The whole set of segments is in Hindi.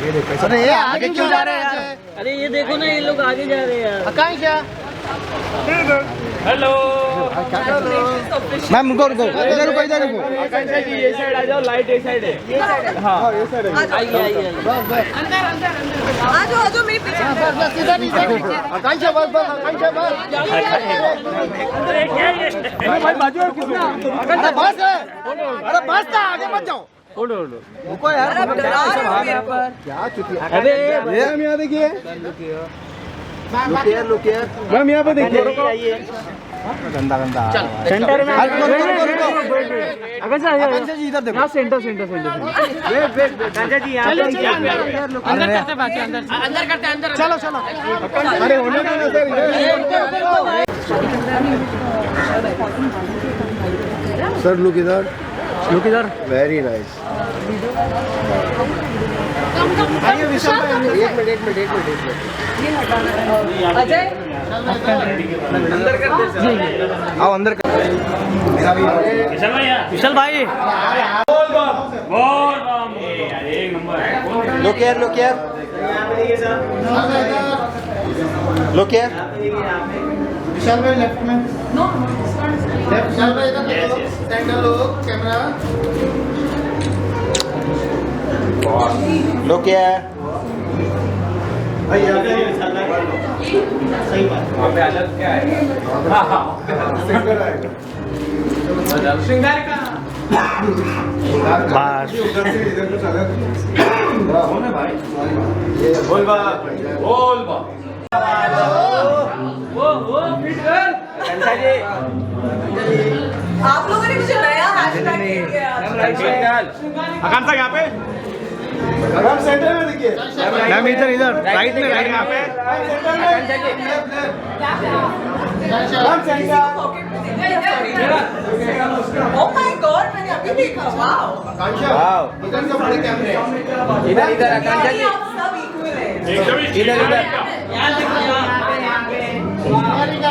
अरे ये आगे क्यों जा रहे हैं यार? अरे ये देखो ना, ये लोग आगे जा रहे हैं यार। आकांक्षा हेलो मैम, रुको रुको, इधर रुको, इधर रुको। आकांक्षा जी ये साइड आ जाओ, लाइट ये साइड है। हाँ ये साइड है। आइए आइए। आ जाओ मेरे पीछे। बस इधर पीछे। आकांक्षा बस बस, आकांक्षा बस। भाई बाजू और किसी अरे बस है, अरे बस था, आगे मत जाओ। रुको यार, क्या चुतिया। अरे मैम यहाँ देखिए, लुक हियर। मैम यहाँ पे देखिए। गंदा गंदा सेंटर में रुको रुको रुको। आकांक्षा जी इधर देखो। यहाँ सेंटर सेंटर सेंटर। वेट आकांक्षा जी यहाँ पे अंदर करते बात, अंदर करते, अंदर चलो चलो। अरे होने दो ना सर। सर लुक इधर, लुक इधर। Very nice. आइए विशाल भाई, एक मिनट। अजय अंदर कर दे सर। आओ अंदर कर। विशाल भाई बोल बम एक number. Look here, look here, look here. Vishal भाई लेफ्ट में, लेफ्ट। विशाल भाई इधर देखो, centre look, camera. Look here. सही बात। वहाँ पे अलग क्या है? श्रृंगार का बस बोल बा वो फिट कर कंसा जी। आप लोगों ने मुझे नया हैशटैग दिया। आकांक्षा यहाँ पे मैम सेंटर में देखिए। मैम इधर इधर, राइट में, राइट यहाँ पे में। Ma'am centre. Oh my God, मैंने अभी देखा। वाओ वाओ, इधर से बड़े कैमरे। इधर इधर आकांक्षा जी, आप सब इक्वल हैं। इधर इधर।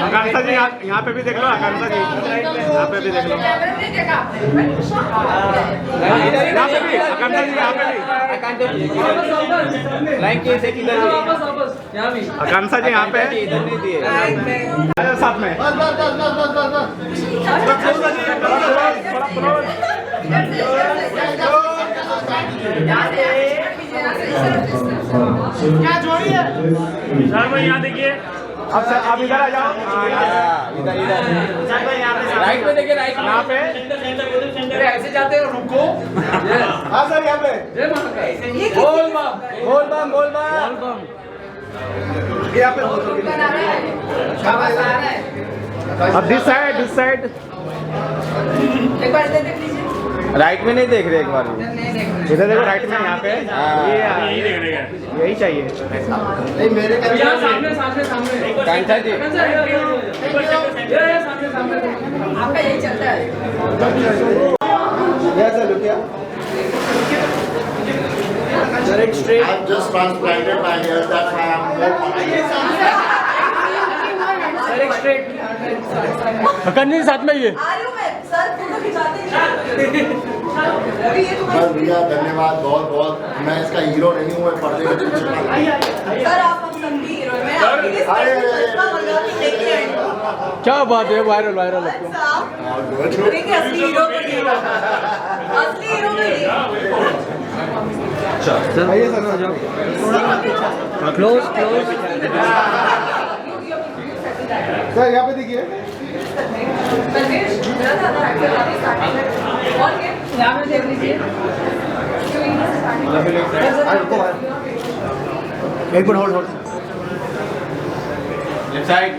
आकांक्षा जी यहाँ पे भी देख लो। आकांक्षा जी यहाँ पे भी देख लो। कैमरे में देखा आपने? यहाँ पे भी आकांक्षा जी, यहाँ पे भी लाइन कैसे किधर आकांक्षा जी यहाँ पे इधर नहीं दिए साथ में। बस बस बस बस बस बस। क्या जोड़ी है? सर भाई यहाँ देखिए। अब सर आप इधर आ जाओ। इधर इधर राइट में देखिए, राइट यहाँ पे। ऐसे जाते हो, रुको। हाँ सर यहाँ पे बोल बम बोल बम बोल बम। यहाँ पे अब दिस साइड एक बार इधर देख लीजिए। राइट में नहीं देख रहे एक बार इधर देखो, राइट में यहाँ पे यही देख रहे हैं, यही चाहिए। नहीं मेरे सामने कांचा जी आपका यही चलता है। I've just transplanted my hair, that's why I'm more करनी साथ में ये। आ रही हूँ मैं, सर फोटो खिंचाते हैं। अभी ये तुम्हारी बस भैया धन्यवाद बहुत बहुत। मैं इसका हीरो नहीं हूँ, मैं पर्दे के पीछे का। सर आप हम सब भी हीरो हैं। मैं आपके लिए चश्मा मंगा के लेके आई हूँ। क्या बात है, वायरल वायरल। साहब, देखिए असली हीरो को नहीं, असली हीरो को नहीं। आइए सर, आ जाओ। क्लोज सर यहाँ पे देखिए। यहाँ पे देख लीजिए। एक minute hold. Left side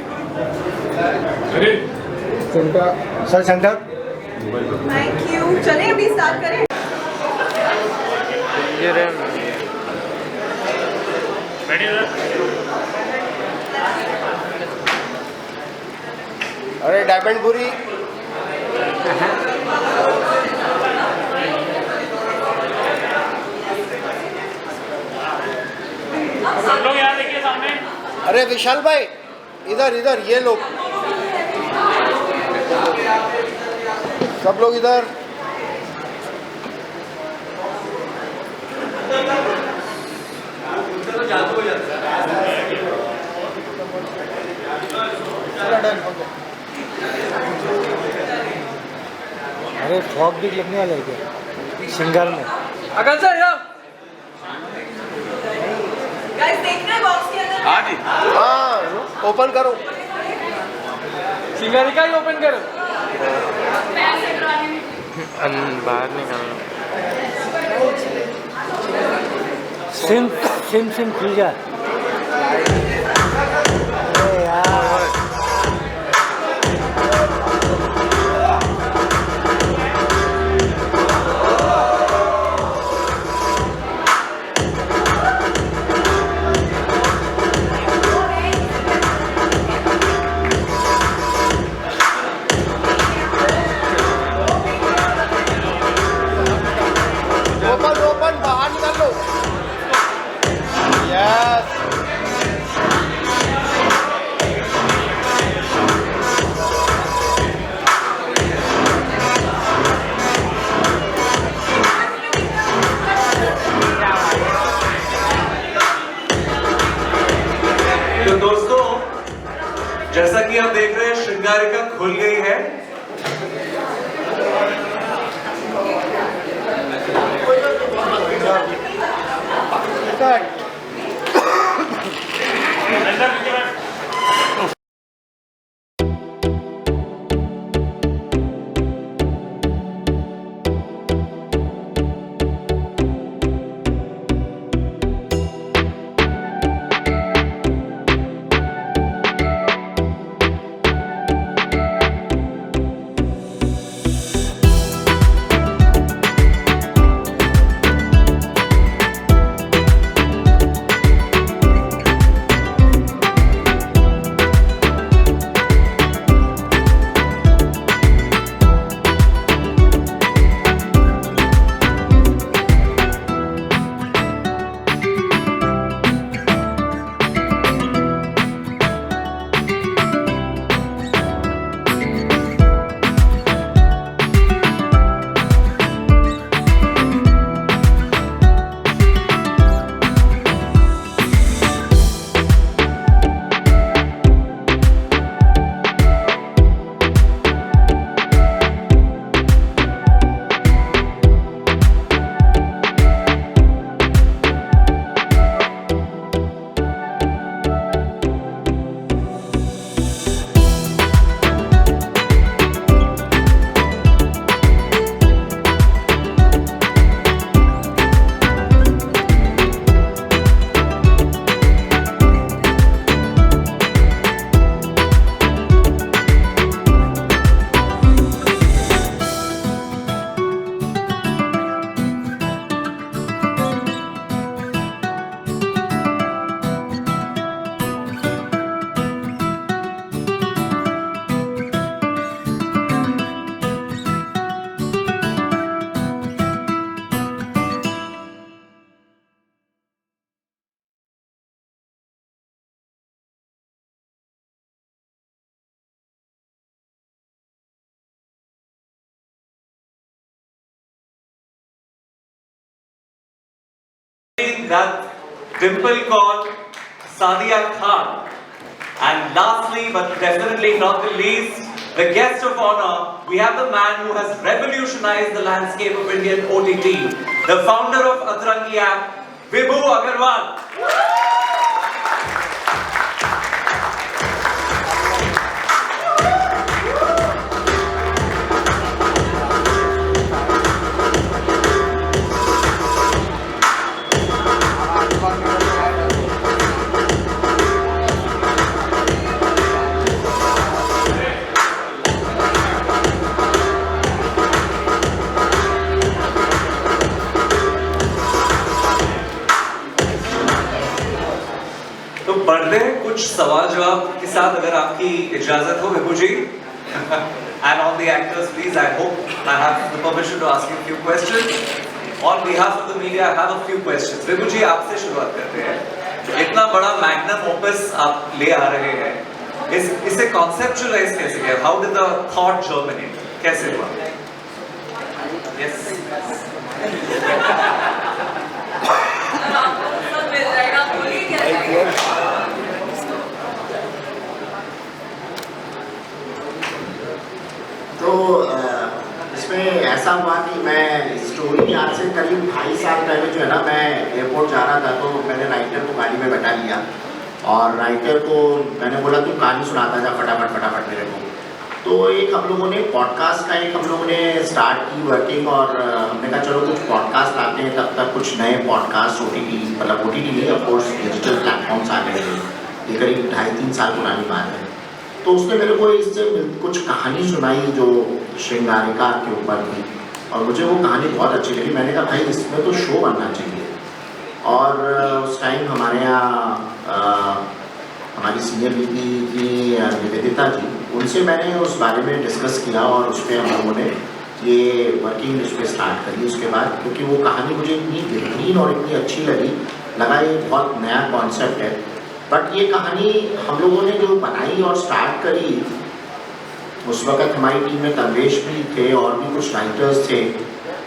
sir centre. Thank you. चलें अभी स्टार्ट करें। अरे डायमंड पूरी। सब लोग यहाँ देखिए सामने। अरे विशाल भाई इधर इधर, ये लोग सब लोग इधर। फॉग भी लगने वाला है क्या सिंगर में? अकल सर यो गाइस देखना है बॉक्स के अंदर हाँ जी हाँ ओपन करो सिंगारी का ही ओपन करो बाहर निकालना सिम सिम सिम खुल जा अरे यार ओपन ओपन बाहर निकाल लो यस तो दोस्तों जैसा कि आप देख रहे हैं श्रृंगारिका खुल गई है। That dimple called Sadia Khan. And lastly, but definitely not the least, the guest of honor, we have the man who has revolutionized the landscape of Indian OTT, the founder of Atrangi app, Vibhu Agarwal. तो बढ़ते हैं कुछ सवाल जवाब के साथ अगर आपकी इजाजत हो विभू जी and all the actors please I hope I have the permission to ask you a few questions on behalf of the media I have a few questions विभू जी आपसे शुरुआत करते हैं इतना बड़ा मैग्नम ओपस आप ले आ रहे हैं इसे कॉन्सेप्चुअलाइज कैसे किया how did the thought germinate कैसे हुआ yes तो इसमें ऐसा ऐसा हुआ कि मैं स्टोरी आज से करीब 2.5 साल पहले जो है ना, मैं एयरपोर्ट जा रहा था, तो मैंने राइटर को गाड़ी में बैठा लिया और राइटर को मैंने बोला तू कहानी सुनाता जा फटाफट फटाफट मेरे को। तो एक हम लोगों ने पॉडकास्ट का हम लोगों ने स्टार्ट की वर्किंग, और हमने कहा चलो कुछ पॉडकास्ट लाते हैं। तब तक कुछ नए पॉडकास्ट OTT मतलब OTT नहीं, ऑफकोर्स डिजिटल प्लेटफॉर्म्स आ गए थे। ये करीब 2.5-3 साल पुरानी बात है। तो उसने मेरे को इससे कुछ कहानी सुनाई जो श्रृंगारिका के ऊपर थी, और मुझे वो कहानी बहुत अच्छी लगी। मैंने कहा भाई इसमें तो शो बनना चाहिए। और उस टाइम हमारे यहाँ हमारी सीनियर VP थी निवेदिता जी, उनसे मैंने उस बारे में डिस्कस किया और उस पर हम लोगों ने ये वर्किंग उस पर स्टार्ट करी उसके बाद, क्योंकि वो कहानी मुझे इतनी बेहतरीन और इतनी अच्छी लगा ये बहुत नया कॉन्सेप्ट है। बट ये कहानी हम लोगों ने जो बनाई और स्टार्ट करी, उस वक्त हमारी टीम में तन्वेश भी थे और भी कुछ राइटर्स थे।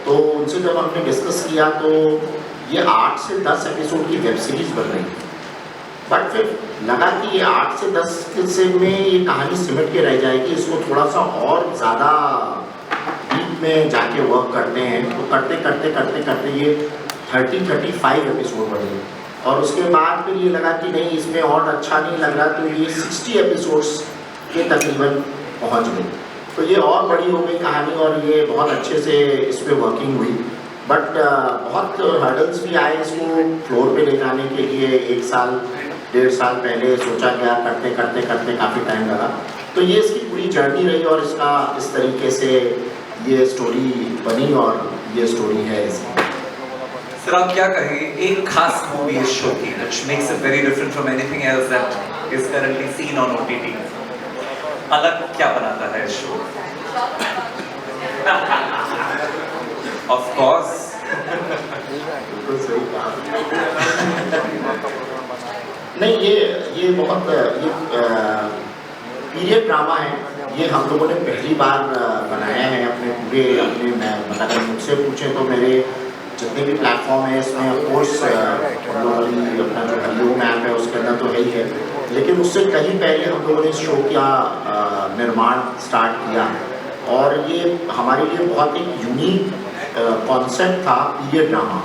तो उनसे जब हमने डिस्कस किया तो ये 8 से 10 एपिसोड की वेब सीरीज़ बन रही थी। बट फिर लगा कि ये 8 से 10 में ये कहानी सिमट के रह जाएगी, इसको थोड़ा सा और ज़्यादा डीप में जाके वर्क करते हैं। तो करते करते करते करते ये 30-35 एपिसोड बने, और उसके बाद फिर ये लगा कि नहीं इसमें और अच्छा नहीं लग रहा, तो ये 60 एपिसोड्स के तकरीबन पहुंच गई। तो ये और बड़ी हो गई कहानी और ये बहुत अच्छे से इस पर वर्किंग हुई। बट बहुत हर्डल्स भी आए इसको फ्लोर पे ले जाने के लिए। 1 साल 1.5 साल पहले सोचा गया, करते करते करते काफ़ी टाइम लगा। तो ये इसकी पूरी जर्नी रही और इसका इस तरीके से ये स्टोरी बनी और ये स्टोरी है इसकी। सर आप क्या कहेंगे एक खास मूवी इस शो की which makes it very different from anything else that is currently seen on OTT? अलग क्या बनाता है इस शो? Of course. बिल्कुल सही कहा। नहीं ये बहुत ये पीरियड ड्रामा है। ये हम लोगों ने पहली बार बनाया है मतलब मुझसे पूछें तो मेरे जितने भी प्लेटफॉर्म है इसमें ऑफकोर्स अपना जो हरिओम ऐप है उसके अंदर तो है ही है, लेकिन उससे कहीं पहले हम लोगों ने इस शो का निर्माण स्टार्ट किया। और ये हमारे लिए बहुत एक यूनिक कॉन्सेप्ट था पीरियड ड्रामा।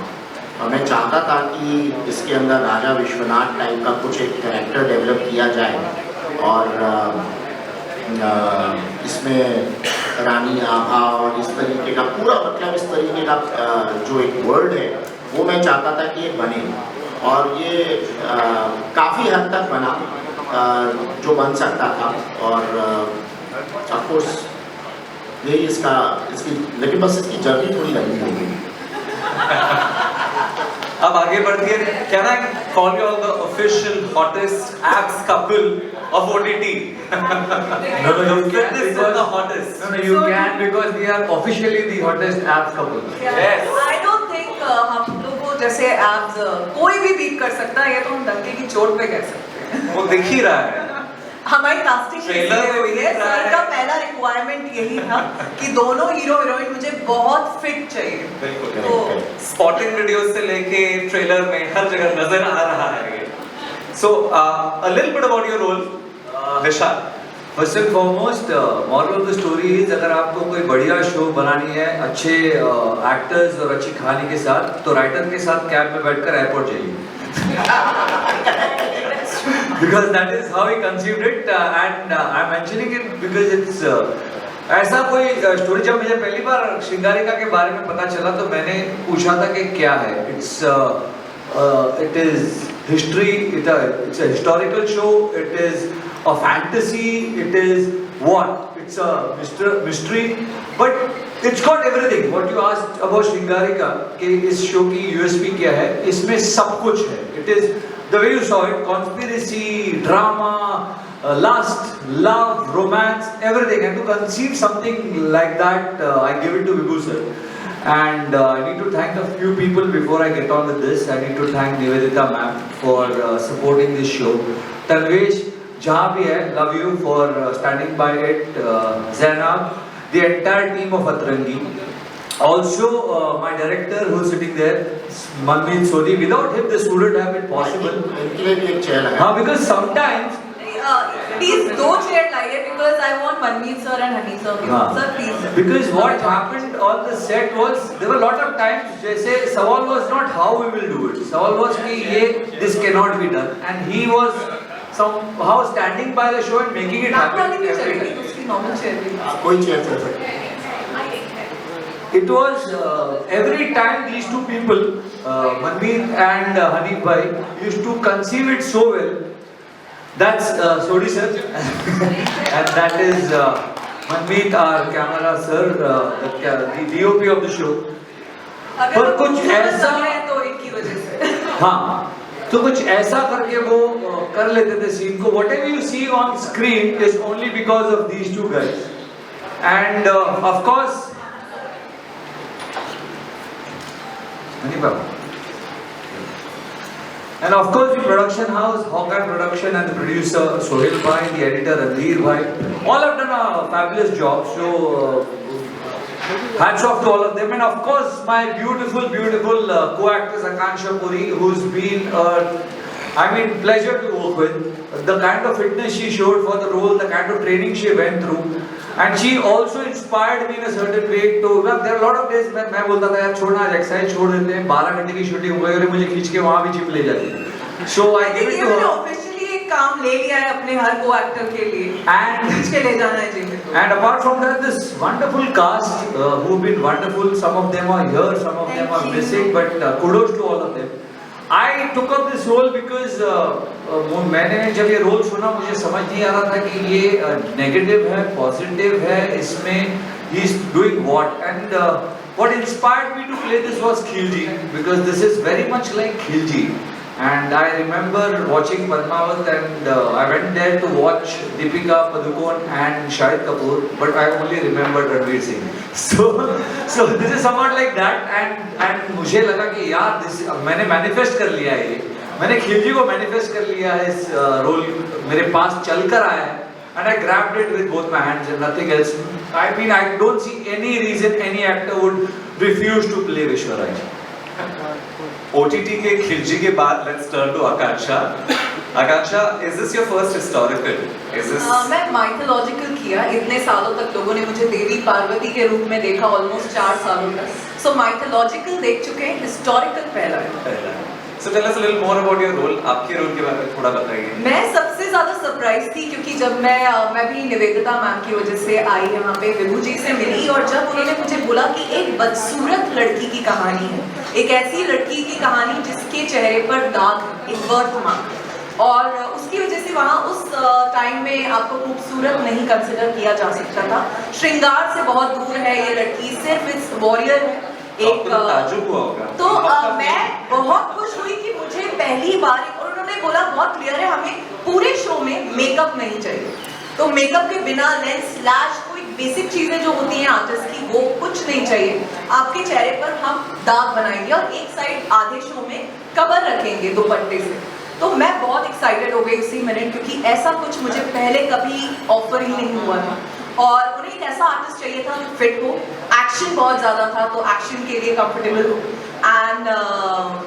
मैं चाहता था कि इसके अंदर राजा विश्वनाथ टाइप का कुछ एक कैरेक्टर डेवलप किया जाए और इसमें रानी आभा और इस तरीके का पूरा मतलब इस तरीके का जो एक वर्ल्ड है वो मैं चाहता था कि ये बने, और ये काफ़ी हद तक बना जो बन सकता था। और ऑफकोर्स यही इसकी लेकिन बस इसकी जर्नी थोड़ी लंबी हो गई। अब आगे बढ़ती है। Can I call you all the official hottest abs couple of OTT? No, you can Because the hottest. No, you can because we are officially the hottest abs couple. Yes. I don't think हम लोग को जैसे एब्स कोई भी बीट कर सकता है, ये तो हम डंके की चोट पे कह सकते हैं। वो दिख ही रहा है। हमारी कास्टिंग ट्रेलर में हुई है। सर का पहला रिक्वायरमेंट यही था कि दोनों हीरो हीरोइन मुझे बहुत फिट चाहिए। बिल्कुल। तो स्पॉटिंग वीडियोस से लेके ट्रेलर में हर जगह नजर आ रहा है ये। So a little bit about your role, Vishal. First and foremost, moral of the story is अगर आपको कोई बढ़िया शो बनानी है अच्छे एक्टर्स और अच्छी कहानी के साथ, तो राइटर के साथ कैब में बैठकर एयरपोर्ट जाइए। Because that is how he conceived it, and I'm mentioning it because it's ऐसा कोई स्टोरी जब मुझे पहली बार श्रृंगारिका के बारे में पता चला तो मैंने पूछा था कि क्या है। It is history, it's a historical show, it is a fantasy, it is what? It's a mystery, but it's got everything. What you asked about श्रृंगारिका कि इस शो की USP क्या है, इसमें सब कुछ है। It is the way you saw it, conspiracy, drama, lust, love, romance, everything. And to conceive something like that, I give it to Vibhu sir. And I need to thank a few people before I get on with this. I need to thank Nivedita ma'am for supporting this show. Tanvesh, jahan bhi hai, love you for standing by it. Zainab, the entire team of Atrangi. Also, my director who is sitting there, Manmeet Sodhi. Without him, this wouldn't have been possible. इनके लिए भी एक चेयर लगा। Because sometimes प्लीज 2 चेयर लाइए because I want Manmeet sir and honey sir sir please Because what happened on the set was there were a lot of times जैसे सवाल was not how we will do it. सवाल was कि ये this cannot be done and he was somehow standing by the show and making it happen every time. उसकी नॉर्मल चेयर भी कोई चेयर चल सकती है। It was every time these two people, Manmeet and Hanif Bhai, used to conceive it so well. That's Sodi sir, and that is Manmeet, our camera sir, the DOP of the show. पर कुछ ऐसा तो इनकी वजह से हाँ तो कुछ ऐसा करके वो कर लेते थे सीन को. Whatever you see on screen is only because of these two guys, and of course. And of course the production house, Hawkeye Production, and the producer Sohail Bhai, the editor Ranveer Bhai, all have done a fabulous job. So hats off to all of them, and of course my beautiful co-actress Akansha Puri, who's been pleasure to work with. The kind of fitness she showed for the role, the kind of training she went through. And she also inspired me in a certain way to. Well, there are a lot of days मैं बोलता था यार छोड़ना आज एक्सरसाइज छोड़ देते हैं 12 घंटे की शूटिंग हो गई और मुझे खींच के वहाँ भी जिम ले जाती है. So I give it to her. Officially एक काम ले लिया है अपने हर को एक्टर के लिए and खींच के ले जाना है जिम में. And apart from that, this wonderful cast who've been wonderful. Some of them are here, some of them are missing, but kudos to all of them. I took up this role because मैंने जब ये रोल सुना मुझे समझ नहीं आ रहा था कि ये नेगेटिव है पॉजिटिव है, इसमें he is doing what, and what inspired me to play this was Khilji, because this is very much like Khilji. And I remember watching Padmavat, and I went there to watch Deepika Padukone and Shahid Kapoor, but I only remembered Ranveer Singh. So this is somewhat like that, and मुझे लगा कि यार मैंने manifest कर लिया है ये, मैंने खिलजी को manifest कर लिया है, इस रोल मेरे पास चल कर आया है, and I grabbed it with both my hands and nothing else. I mean, I don't see any reason any actor would refuse to play Vishwaraj. OTT के खिलजी के बाद let's turn to Akansha. Akansha, is this your first historical? Is this? मैं mythological किया. इतने सालों तक लोगों ने मुझे देवी पार्वती के रूप में देखा, almost 4 सालों तक. So mythological देख चुके हैं, historical पहला है. So tell us a little more about your role. आपके रोल के बारे में थोड़ा बताइए. मैं सबसे ज्यादा सरप्राइज थी क्योंकि जब मैं भी निवेदिता मैम की वजह से आई यहाँ पे, विभू जी से मिली, और जब उन्होंने मुझे बोला कि एक बदसूरत लड़की की कहानी है, एक ऐसी लड़की की कहानी जिसके चेहरे पर दाग, एक बर्थ मार्क, और उसकी वजह से वहाँ उस टाइम में आपको खूबसूरत नहीं कंसिडर किया जा सकता था. श्रृंगार से बहुत दूर है ये लड़की, सिर्फ इस वॉरियर है. एक ताजुब हुआ होगा. तो मैं बहुत खुश हुई कि मुझे पहली बार, और उन्होंने बोला बहुत क्लियर है हमें पूरे शो में मेकअप नहीं चाहिए, तो मेकअप के बिना लेंस स्लैश कोई बेसिक चीजें जो होती हैं आर्टिस्ट की वो कुछ नहीं चाहिए. आपके चेहरे पर हम दाग बनाएंगे और एक साइड आधे शो में कवर रखेंगे दुपट्टे से. तो मैं बहुत एक्साइटेड हो गई उसी मिनट, क्योंकि ऐसा कुछ मुझे पहले कभी ऑफर ही नहीं हुआ था. और उन्हें एक ऐसा आर्टिस्ट चाहिए था जो फिट हो, एक्शन बहुत ज़्यादा था तो एक्शन के लिए कंफर्टेबल हो. एंड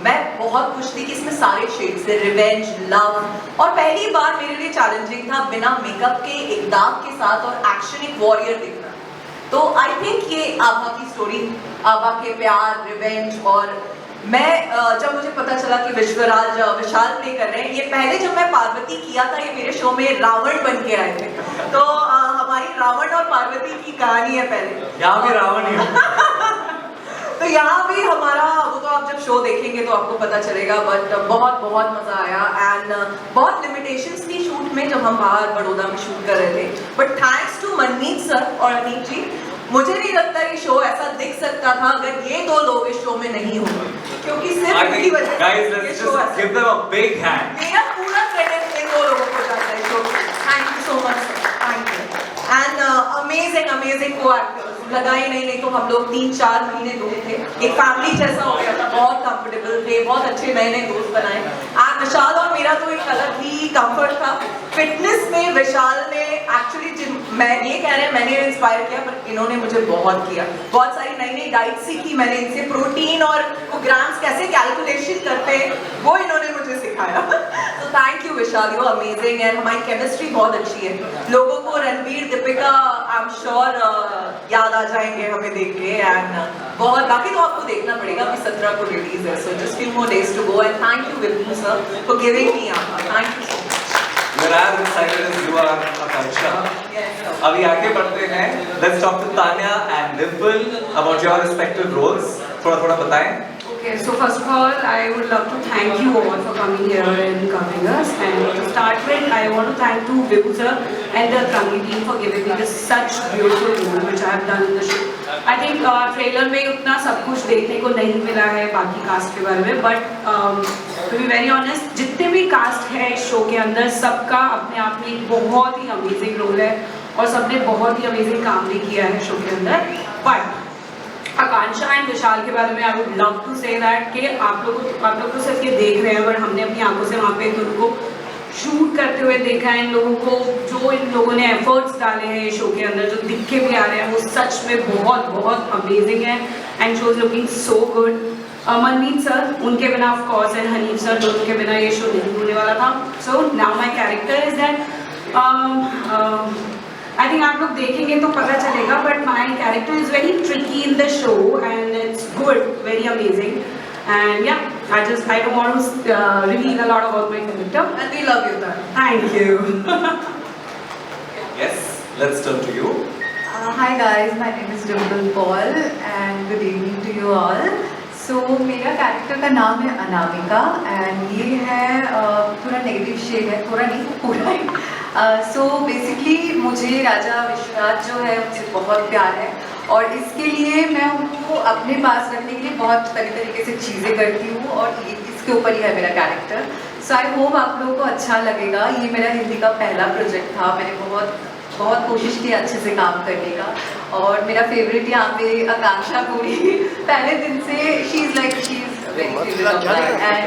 मैं बहुत खुश थी कि इसमें सारे शेड्स थे, रिवेंज, लव, और पहली बार मेरे लिए चैलेंजिंग था बिना मेकअप के एक दाग के साथ और एक्शन, एक वॉरियर दिखना. तो आई थिंक ये आभा की स्टोरी, आभा के प्यार, रिवेंज, और मैं जब मुझे पता चला कि विश्वराज विशाल प्ले कर रहे हैं, ये पहले जब मैं पार्वती किया था, ये मेरे शो में रावण बन के आए थे, तो हमारी रावण और पार्वती की कहानी है पहले. यहाँ भी रावण ही तो यहाँ भी हमारा, वो तो आप जब शो देखेंगे तो आपको पता चलेगा, बट बहुत बहुत मजा आया. एंड बहुत लिमिटेशंस थी शूट में जब हम बाहर बड़ौदा में शूट कर रहे थे, but thanks to Manmeet sir और अनीत जी, मुझे नहीं लगता ये शो ऐसा दिख सकता था अगर ये 2 लोग इस शो में नहीं होंगे, क्योंकि सिर्फ उनकी वजह से guys, let's just give them a big hand. मेरा पूरा क्रेडिट इन 2 लोगों को जाता है show. Thank you so much, thank you. And amazing co-actors, लगा ही नहीं तो हम लोग 3-4 महीने दूर थे, एक फैमिली जैसा हो गया था, बहुत कंफर्टेबल थे, बहुत अच्छे नए दोस्त बनाए. एंड विशाल और मेरा तो एक अलग ही कंफर्ट था. फिटनेस में विशाल ने एक्चुअली, मैं ये कह रहे हैं मैंने इंस्पायर किया, पर इन्होंने मुझे बहुत किया. बहुत सारी नई डाइट सीखी मैंने इनसे, प्रोटीन और ग्राम्स कैसे कैलकुलेशन करते हैं वो इन्होंने मुझे सिखाया. तो thank you Vishal, you amazing and हमारी केमिस्ट्री बहुत अच्छी है. लोगों को Ranveer Deepika I am sure याद आ जाएंगे हमें देख के. एंड बहुत बाकी तो आपको देखना पड़ेगा, अभी 17 को रिलीज है. So just few more days to go. And thank you Vipul sir for giving me up. Thank you so much. We're as excited as you are, Akansha. अभी आगे बढ़ते हैं. Let's talk to Tanya and Dimple about your respective roles. थोड़ा बताएं. Okay, so first of all, I would love to thank you all for coming here and covering us. And to start with, I want to thank to Vibhu sir and the Trangi team for giving me this such beautiful role which I have done in the show. I think trailer में उतना सब कुछ देखने को नहीं मिला है बाकी कास्ट के बारे में, but to be very honest, जितने भी कास्ट है इस शो के अंदर सबका अपने आप में एक बहुत ही अमेजिंग रोल है और सबने बहुत ही अमेजिंग काम भी किया है शो के अंदर. बट आकांक्षा एंड विशाल के बारे में I would love to say that कि आप लोग तो सिर्फ ये देख रहे हैं, बट हमने अपनी आंखों से वहाँ पे उनको शूट करते हुए देखा है. इन लोगों को जो इन लोगों ने एफर्ट्स डाले हैं शो के अंदर, जो दिख के भी आ रहे हैं, वो सच में बहुत बहुत अमेजिंग है and show is looking so good. Manmeet sir, उनके बिना of course, and Hanif sir, दोनों के बिना ये शो नहीं होने वाला था. So now my character is that I think आप लोग देखेंगे तो पता चलेगा, but my character is very tricky in the show and it's good, very amazing. And yeah, I don't want to reveal a lot about my character. And we love you, sir. Thank you. Yes, let's turn to you. Hi guys, my name is Dimple Paul and good evening to you all. So मेरा कैरेक्टर का नाम है अनामिका एंड ये है थोड़ा नेगेटिव शेड है, थोड़ा नहीं पूरा ही. सो बेसिकली मुझे राजा विश्वनाथ जो है मुझसे बहुत प्यार है और इसके लिए मैं उनको अपने पास रखने के लिए बहुत तरीके से चीज़ें करती हूँ और इसके ऊपर ही है मेरा कैरेक्टर. सो आई होप आप लोगों को अच्छा लगेगा. ये मेरा हिंदी का पहला प्रोजेक्ट था. मैंने बहुत कोशिश की अच्छे से काम करने का और मेरा फेवरेट यहाँ पे आकांक्षा पूरी पहले दिन से she is very favourite. And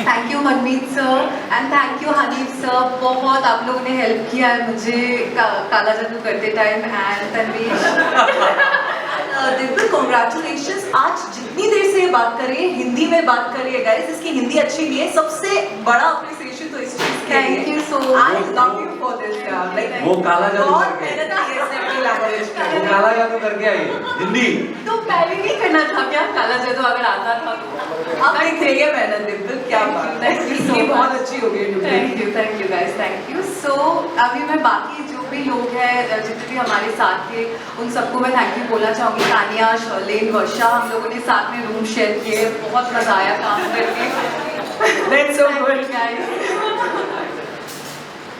thank you Manmeet sir and thank you Hanif sir. बहुत आप लोगों ने हेल्प किया है मुझे काला जादू करते टाइम. And तन्वीश Divya congratulations. आज जितनी देर से बात कर रही है हिंदी में बात कर रही है गाइस. इसकी हिंदी अच्छी नहीं है, सबसे बड़ा अप्रिसिएशन तो इस चीज के लिए. Thank you so much. I love you for this यार. लाइक वो काला जादू बहुत करके मेहनत की है अपनी लैंग्वेज पे. वो काला जादू करके आई हिंदी. तो पहले नहीं करना था क्या काला जादू अगर आता था तो? आप देखेंगे मेहनत दिव्य क्या बात है. इसकी बहुत अच्छी हो गई. Thank you guys, thank you. So अभी मैं बाकी जो भी लोग हैं जितने भी हमारे साथ थे उन सबको मैं थैंक यू बोलना चाहूँगी. तानिया, शर्लेन, वर्षा, हम लोगों ने साथ में रूम शेयर किए. बहुत मजा आया काम करके. That's so good. guys.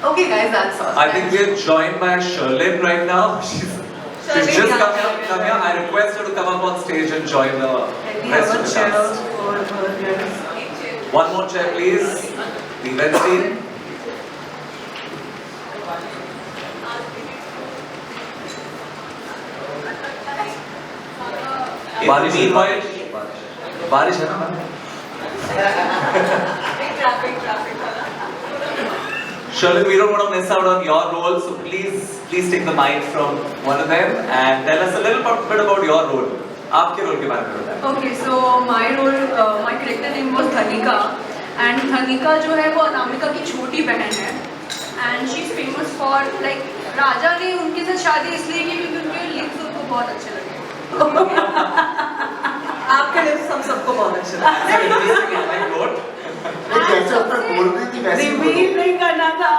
Okay guys, that's all. I think we are joined by Sherlyn right now. She's just come here. I request her to come up on stage and join the rest of the cast. One more chair, please. The event team. बारिश है ना. Sherlyn, we don't want to miss out on your role, so please take the mic from one of them and tell us a little bit about your role. आपके रोल के बारे में बताएं. Okay, so my role, my character name was Dhanika and Dhanika जो है वो अनामिका की छोटी बहन है and she is famous for like राजा ने उनके साथ शादी इसलिए की क्योंकि उनके लिप्स उनको बहुत अच्छे लगे. आपके लिप्स हम सबको बहुत अच्छे लगे. जैसे ऊपर बोल रही थी वैसे ही बोलो. रिवील नहीं करना था.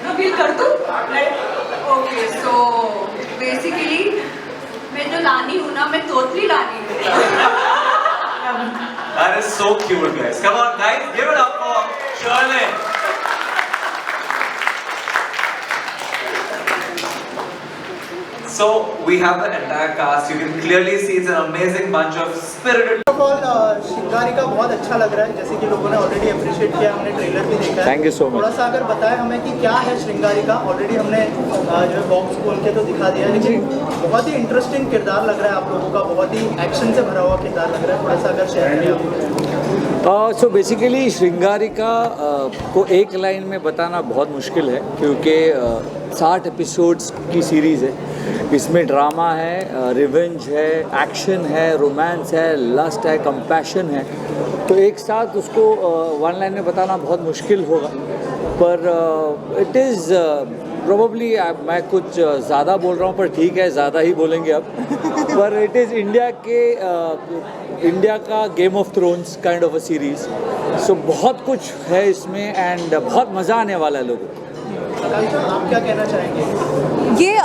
रिवील कर दूं? ओके, सो बेसिकली मैं जो लानी हूँ ना, मैं तोतली लानी हूँ. That is so cute, guys. Come on, guys, give it up for Sherlyn. So we have the entire cast. You can clearly see it's an amazing bunch of spirited. First of all श्रृंगारी का बहुत अच्छा लग रहा है, जैसे कि लोगों ने ऑलरेडी अप्रिशिएट किया. हमने ट्रेलर भी देखा है. Thank you so much. थोड़ा सा अगर बताएं हमें कि क्या है श्रृंगारी का. ऑलरेडी हमने जो है बॉक्स खोल के तो दिखा दिया, लेकिन बहुत ही इंटरेस्टिंग किरदार लग रहा है आप लोगों का. बहुत ही एक्शन से भरा हुआ किरदार लग रहा है. थोड़ा सा अगर शेयर करें आप. सो बेसिकली श्रृंगारिका को एक लाइन में बताना बहुत मुश्किल है क्योंकि 60 एपिसोड्स की सीरीज़ है। इसमें ड्रामा है, रिवेंज है, एक्शन है, रोमांस है, लस्ट है, कंपैशन है। तो एक साथ उसको वन लाइन में बताना बहुत मुश्किल होगा, पर इट इज़ प्रोबेबली मैं कुछ ज़्यादा बोल रहा हूँ, पर ठीक है, ज़्यादा ही बोलेंगे अब। पर इट इज़ इंडिया का game of thrones kind of a series. So बहुत कुछ है इसमें एंड बहुत मज़ा आने वाला है लोगों को। आप क्या कहना चाहेंगे? ये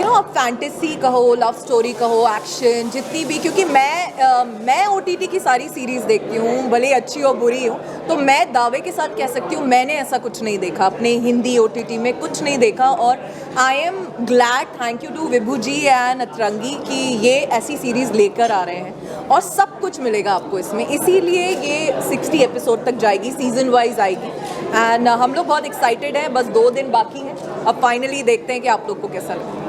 आप फैंटेसी कहो, लव स्टोरी कहो, एक्शन, जितनी भी, क्योंकि मैं OTT की सारी सीरीज़ देखती हूँ, भले अच्छी हो बुरी हो, तो मैं दावे के साथ कह सकती हूँ मैंने ऐसा कुछ नहीं देखा अपने हिंदी OTT में, कुछ नहीं देखा। और I am glad, thank you to Vibhu ji and Atrangi कि ये ऐसी सीरीज़ लेकर आ रहे हैं और सब कुछ मिलेगा आपको इसमें, इसीलिए ये 60 एपिसोड तक जाएगी, सीजन वाइज आएगी। एंड हम लोग बहुत एक्साइटेड हैं, बस 2 दिन बाकी हैं, अब फाइनली देखते हैं कि आप लोग को कैसा लगा।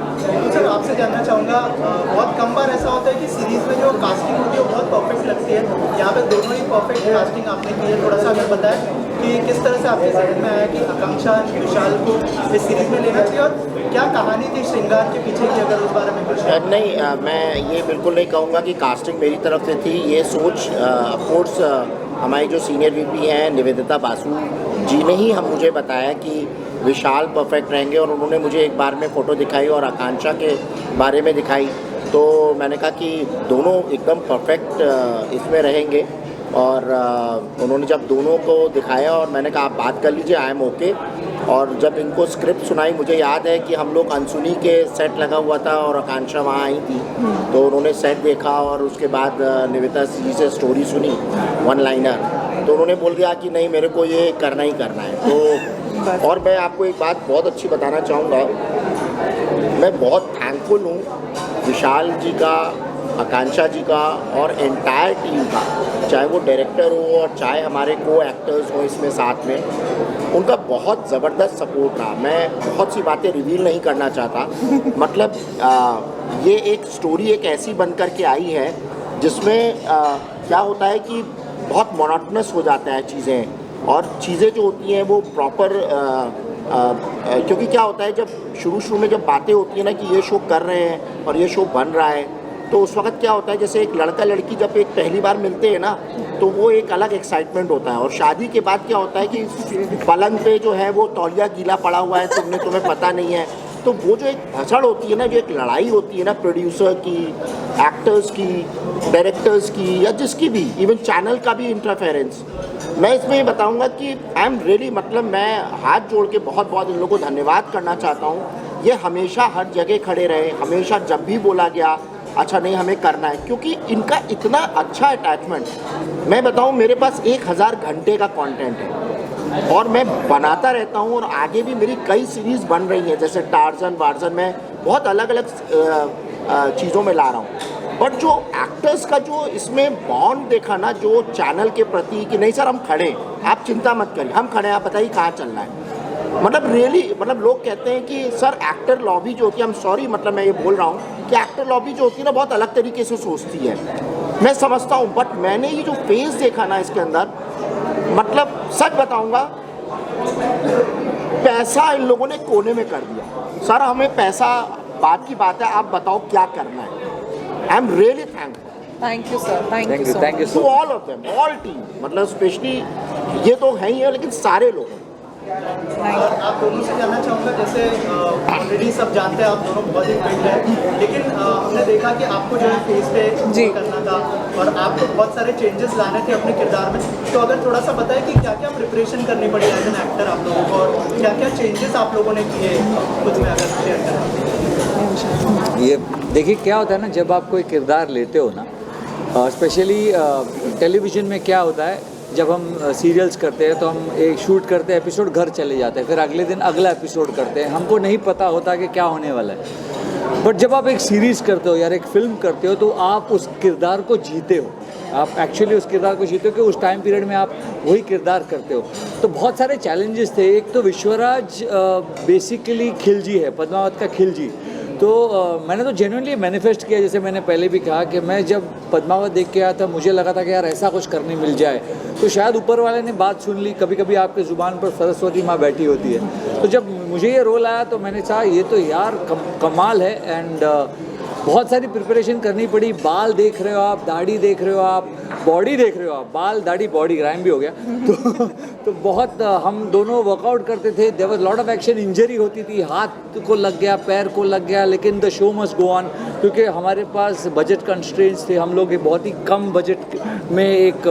सर आपसे जानना चाहूँगा, बहुत कम बार ऐसा होता है कि सीरीज़ में जो कास्टिंग होती है वो बहुत परफेक्ट लगती है, यहाँ पे दोनों ही परफेक्ट कास्टिंग आपने की है। थोड़ा सा अगर बताएं कि किस तरह से आपके समझ में आया कि आकांक्षा विशाल को इस सीरीज़ में लेना चाहिए, और क्या कहानी थी श्रृंगार के पीछे की, अगर उस बारे में कुछ? नहीं, मैं ये बिल्कुल नहीं कहूँगा कि कास्टिंग मेरी तरफ से थी। ये सोच ऑफकोर्स हमारी जो सीनियर VP हैं निवेदिता बासु जी ने ही मुझे बताया कि विशाल परफेक्ट रहेंगे, और उन्होंने मुझे एक बार में फ़ोटो दिखाई और आकांक्षा के बारे में दिखाई, तो मैंने कहा कि दोनों एकदम परफेक्ट इसमें रहेंगे। और उन्होंने जब दोनों को दिखाया और मैंने कहा आप बात कर लीजिए, आई एम ओके। और जब इनको स्क्रिप्ट सुनाई, मुझे याद है कि हम लोग अनसुनी के सेट लगा हुआ था और आकांक्षा वहाँ आई थी, तो उन्होंने सेट देखा और उसके बाद निवेदिता जी से स्टोरी सुनी, वन लाइनर, तो उन्होंने बोल दिया कि नहीं मेरे को ये करना ही करना है। तो और मैं आपको एक बात बहुत अच्छी बताना चाहूँगा, मैं बहुत थैंकफुल हूँ विशाल जी का, आकांक्षा जी का और एंटायर टीम का, चाहे वो डायरेक्टर हो और चाहे हमारे को एक्टर्स हो इसमें साथ में, उनका बहुत ज़बरदस्त सपोर्ट रहा। मैं बहुत सी बातें रिवील नहीं करना चाहता, मतलब ये एक स्टोरी एक ऐसी बन कर के आई है जिसमें क्या होता है कि बहुत मोनोटोनस हो जाता है चीज़ें, और चीज़ें जो होती हैं वो प्रॉपर क्योंकि क्या होता है जब शुरू में जब बातें होती हैं ना कि ये शो कर रहे हैं और ये शो बन रहा है, तो उस वक्त क्या होता है जैसे एक लड़का लड़की जब एक पहली बार मिलते हैं ना, तो वो एक अलग एक्साइटमेंट होता है। और शादी के बाद क्या होता है कि पलंग पे जो है वो तौलिया गीला पड़ा हुआ है, तुम्हें पता नहीं है, तो वो जो एक भसड़ होती है ना, जो एक लड़ाई होती है ना प्रोड्यूसर की, एक्टर्स की, डायरेक्टर्स की, या जिसकी भी, इवन चैनल का भी इंटरफेरेंस, मैं इसमें ये बताऊंगा कि आई एम रियली, मतलब मैं हाथ जोड़ के बहुत बहुत इन लोगों को धन्यवाद करना चाहता हूँ। ये हमेशा हर जगह खड़े रहे, हमेशा जब भी बोला गया अच्छा नहीं हमें करना है, क्योंकि इनका इतना अच्छा अटैचमेंट, मैं बताऊँ मेरे पास 1000 घंटे का कंटेंट है और मैं बनाता रहता हूँ, और आगे भी मेरी कई सीरीज़ बन रही हैं, जैसे टार्जन वार्जन, में बहुत अलग अलग चीज़ों में ला रहा हूँ। बट जो एक्टर्स का जो इसमें बॉन्ड देखा ना, जो चैनल के प्रति कि नहीं सर हम खड़े, आप चिंता मत करिए हम खड़े हैं, आप बताइए कहाँ चलना है, मतलब रियली, मतलब लोग कहते हैं कि सर एक्टर लॉबी जो होती है, मतलब मैं ये बोल रहा हूँ कि एक्टर लॉबी जो होती है ना बहुत अलग तरीके से सोचती है, मैं समझता हूँ। बट मैंने ये जो फेस देखा ना इसके अंदर, मतलब सच बताऊँगा, पैसा इन लोगों ने कोने में कर दिया। सर हमें पैसा बात की बात है, आप बताओ क्या करना है। I am really thankful. Thank you sir, thank you to all of them, all team, मतलब स्पेशली ये तो है ही है, लेकिन सारे लोग। और आप दोनों से जानना चाहूँगा, जैसे ऑलरेडी सब जानते हैं आप दोनों बहुत ही फिट हैं, लेकिन हमने देखा कि आपको जो है फेस पे करना था और आपको बहुत सारे चेंजेस लाने थे अपने किरदार में, तो अगर थोड़ा सा बताएं कि क्या क्या प्रिपरेशन करनी पड़ी एज एन एक्टर आप लोगों को, और क्या क्या चेंजेस आप लोगों ने किए खुद में, अगर शेयर करें। ये देखिए क्या होता है ना, जब आप कोई किरदार लेते हो ना, स्पेशली टेलीविज़न में क्या होता है, जब हम सीरियल्स करते हैं तो हम एक शूट करते हैं, एपिसोड घर चले जाते हैं, फिर अगले दिन अगला एपिसोड करते हैं, हमको नहीं पता होता कि क्या होने वाला है। बट जब आप एक सीरीज़ करते हो या एक फिल्म करते हो, तो आप उस किरदार को जीते हो, आप एक्चुअली उस किरदार को जीते हो कि उस टाइम पीरियड में आप वही किरदार करते हो। तो बहुत सारे चैलेंजेस थे। एक तो विश्वराज बेसिकली खिलजी है, पद्मावत का खिलजी, तो मैंने तो जेन्युइनली मैनिफेस्ट किया, जैसे मैंने पहले भी कहा कि मैं जब पद्मावत देख के आया था मुझे लगा था कि यार ऐसा कुछ करने मिल जाए, तो शायद ऊपर वाले ने बात सुन ली। कभी कभी आपके ज़ुबान पर सरस्वती माँ बैठी होती है, तो जब मुझे ये रोल आया तो मैंने कहा ये तो यार कमाल है। एंड बहुत सारी प्रिपरेशन करनी पड़ी। बाल देख रहे हो आप, दाढ़ी देख रहे हो आप, बॉडी देख रहे हो आप, बाल दाढ़ी बॉडी राइम भी हो गया। तो बहुत हम दोनों वर्कआउट करते थे। There was lot of action, injury होती थी, हाथ को लग गया, पैर को लग गया, लेकिन the show must go on, क्योंकि हमारे पास बजट कंस्ट्रेंट्स थे। हम लोग एक बहुत ही कम बजट में एक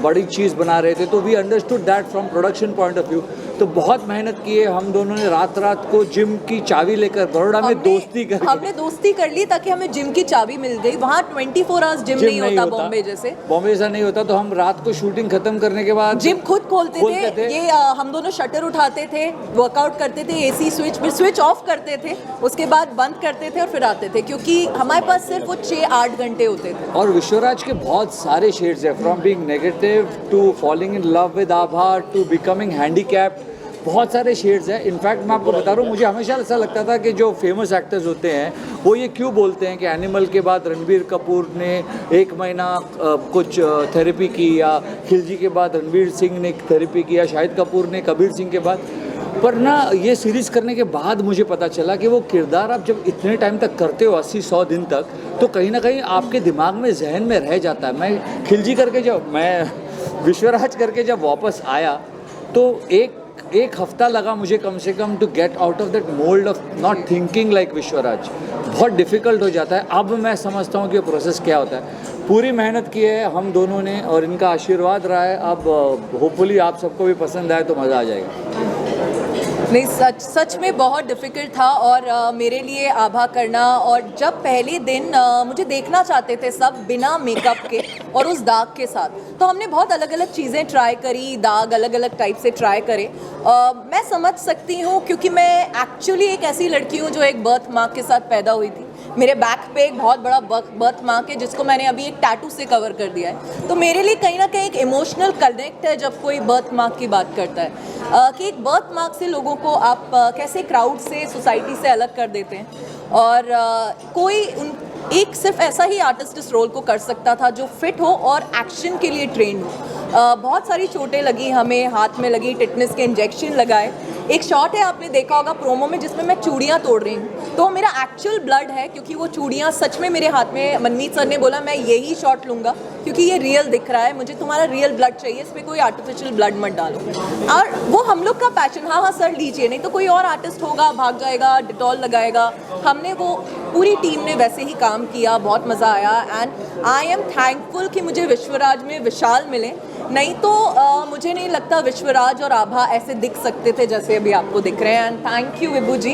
बड़ी चीज़ बना रहे थे, तो we understood that from production point of view. तो बहुत मेहनत की है हम दोनों ने, रात रात को जिम की चाबी लेकर बड़ोड़ा में दोस्ती कर, हमने दोस्ती कर ली ताकि हमें जिम की चाबी मिल गई। वहाँ 24 आवर्स जिम नहीं होता बॉम्बे जैसे। बॉम्बे जैसा नहीं होता, तो हम रात को शूटिंग खत्म करने के बाद जिम खुद खोलते थे। ये हम दोनों शटर उठाते थे, वर्कआउट करते थे, एसी स्विच ऑफ करते थे, उसके बाद बंद करते थे और फिर आते थे, क्योंकि हमारे पास सिर्फ वो 6-8 घंटे होते थे। और विश्वराज के बहुत सारे शेड्स हैं, from being negative to falling in love with Abha to becoming handicapped, बहुत सारे शेड्स हैं। इनफैक्ट मैं आपको बता रहा हूँ, मुझे हमेशा ऐसा लगता था कि जो फेमस एक्टर्स होते हैं वो ये क्यों बोलते हैं कि एनिमल के बाद रणबीर कपूर ने 1 महीना कुछ थेरेपी की, या खिलजी के बाद रणबीर सिंह ने थेरेपी की, या शाहिद कपूर ने कबीर सिंह के बाद। पर ना ये सीरीज़ करने के बाद मुझे पता चला कि वो किरदार आप जब इतने टाइम तक करते हो, 80-100 दिन तक, तो कहीं ना कहीं आपके दिमाग में, जहन में रह जाता है। मैं खिलजी करके मैं विश्वराज करके जब वापस आया तो एक हफ्ता लगा मुझे कम से कम to get out of that mould of not thinking like Vishwaraj. बहुत डिफ़िकल्ट हो जाता है। अब मैं समझता हूँ कि ये प्रोसेस क्या होता है। पूरी मेहनत की है हम दोनों ने और इनका आशीर्वाद रहा है। अब होपफुली आप सबको भी पसंद आए तो मज़ा आ जाएगा। नहीं, सच में बहुत डिफ़िकल्ट था और मेरे लिए आभा करना, और जब पहले दिन मुझे देखना चाहते थे सब बिना मेकअप के और उस दाग के साथ, तो हमने बहुत अलग अलग चीज़ें ट्राई करी, दाग अलग अलग टाइप से ट्राई करे। मैं समझ सकती हूँ, क्योंकि मैं एक्चुअली एक ऐसी लड़की हूँ जो एक बर्थ मार्क के साथ पैदा हुई थी। मेरे बैक पे एक बहुत बड़ा बर्थ मार्क है जिसको मैंने अभी एक टैटू से कवर कर दिया है। तो मेरे लिए कहीं ना कहीं एक इमोशनल कनेक्ट है जब कोई बर्थ मार्क की बात करता है, कि एक बर्थ मार्क से लोगों को आप कैसे क्राउड से, सोसाइटी से अलग कर देते हैं। और कोई एक सिर्फ ऐसा ही आर्टिस्ट इस रोल को कर सकता था जो फिट हो और एक्शन के लिए ट्रेंड हो। बहुत सारी चोटें लगी हमें, हाथ में लगी, टिटनेस के इंजेक्शन लगाए। एक शॉट है, आपने देखा होगा प्रोमो में, जिसमें मैं चूड़ियाँ तोड़ रही हूँ, तो मेरा एक्चुअल ब्लड है, क्योंकि वो चूड़ियाँ सच में मेरे हाथ में। मनमीत सर ने बोला मैं यही शॉट लूँगा क्योंकि ये रियल दिख रहा है, मुझे तुम्हारा रियल ब्लड चाहिए, इसमें कोई आर्टिफिशियल ब्लड मत डालो। और वो हम लोग का पैशन, हाँ सर लीजिए, नहीं तो कोई और आर्टिस्ट होगा, भाग जाएगा, डिटॉल लगाएगा। हमने वो पूरी टीम ने वैसे ही काम किया, बहुत मज़ा आया। एंड आई एम थैंकफुल कि मुझे विश्वराज में विशाल मिले, नहीं तो मुझे नहीं लगता विश्वराज और आभा ऐसे दिख सकते थे जैसे अभी आपको दिख रहे हैं। एंड थैंक यू विभू जी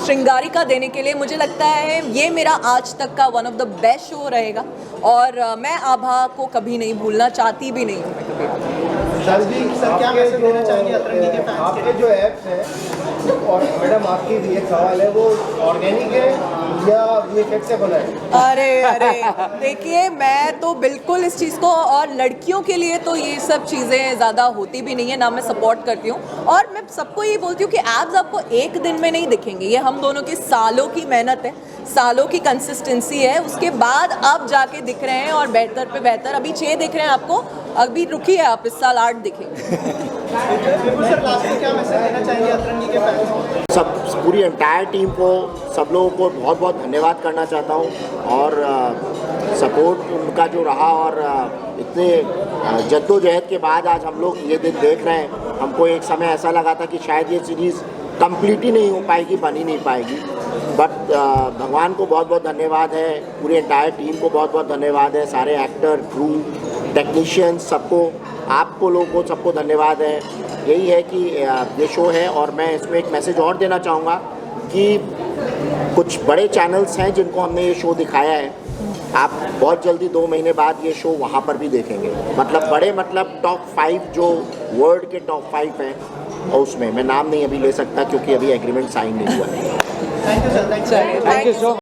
श्रृंगारिका देने के लिए। मुझे लगता है ये मेरा आज तक का one of the best show रहेगा, और मैं आभा को कभी नहीं भूलना चाहती भी नहीं हूँ मैं कभी। सर क्या मैसेज देना चाहेंगे अतरंगी के फैंस आपके लिए? जो ऐप्स हैं, और मैडम आपकी भी एक सवाल है, वो ऑर्गेनिक है या वीएफएक्स से बना है? अरे देखिए, मैं तो बिल्कुल इस चीज़ को, और लड़कियों के लिए तो ये सब चीज़ें ज़्यादा होती भी नहीं है ना, मैं सपोर्ट करती हूँ। और मैं सबको ये बोलती हूँ कि एब्स आपको एक दिन में नहीं दिखेंगे, ये हम दोनों की सालों की मेहनत है, सालों की कंसिस्टेंसी है, उसके बाद अब जाके दिख रहे हैं, और बेहतर पे बेहतर। अभी 6 दिख रहे हैं आपको, अभी रुकी है आप, इस साल 8 दिखेंगे। सर लास्ट में क्या मैसेज देना चाहेंगे अतरंगी के फैंस को? सब पूरी एंटायर टीम को, सब लोगों को बहुत बहुत धन्यवाद करना चाहता हूँ, और सपोर्ट उनका जो रहा, और इतने जद्दोजहद के बाद आज हम लोग ये दिन देख रहे हैं। हमको एक समय ऐसा लगा था कि शायद ये सीरीज़ कंप्लीट ही नहीं हो पाएगी, बन ही नहीं पाएगी, बट भगवान को बहुत बहुत धन्यवाद है, पूरी एंटायर टीम को बहुत बहुत धन्यवाद है, सारे एक्टर, क्रू, टेक्नीशियंस, सबको, आपको लोगों को सबको धन्यवाद है। यही है कि ये शो है, और मैं इसमें एक मैसेज और देना चाहूँगा कि कुछ बड़े चैनल्स हैं जिनको हमने ये शो दिखाया है, आप बहुत जल्दी 2 महीने बाद ये शो वहाँ पर भी देखेंगे। मतलब बड़े, मतलब टॉप 5 जो वर्ल्ड के टॉप 5 हैं, और उसमें मैं नाम नहीं अभी ले सकता क्योंकि अभी एग्रीमेंट साइन नहीं हुआ है। Thank you sir, thank you so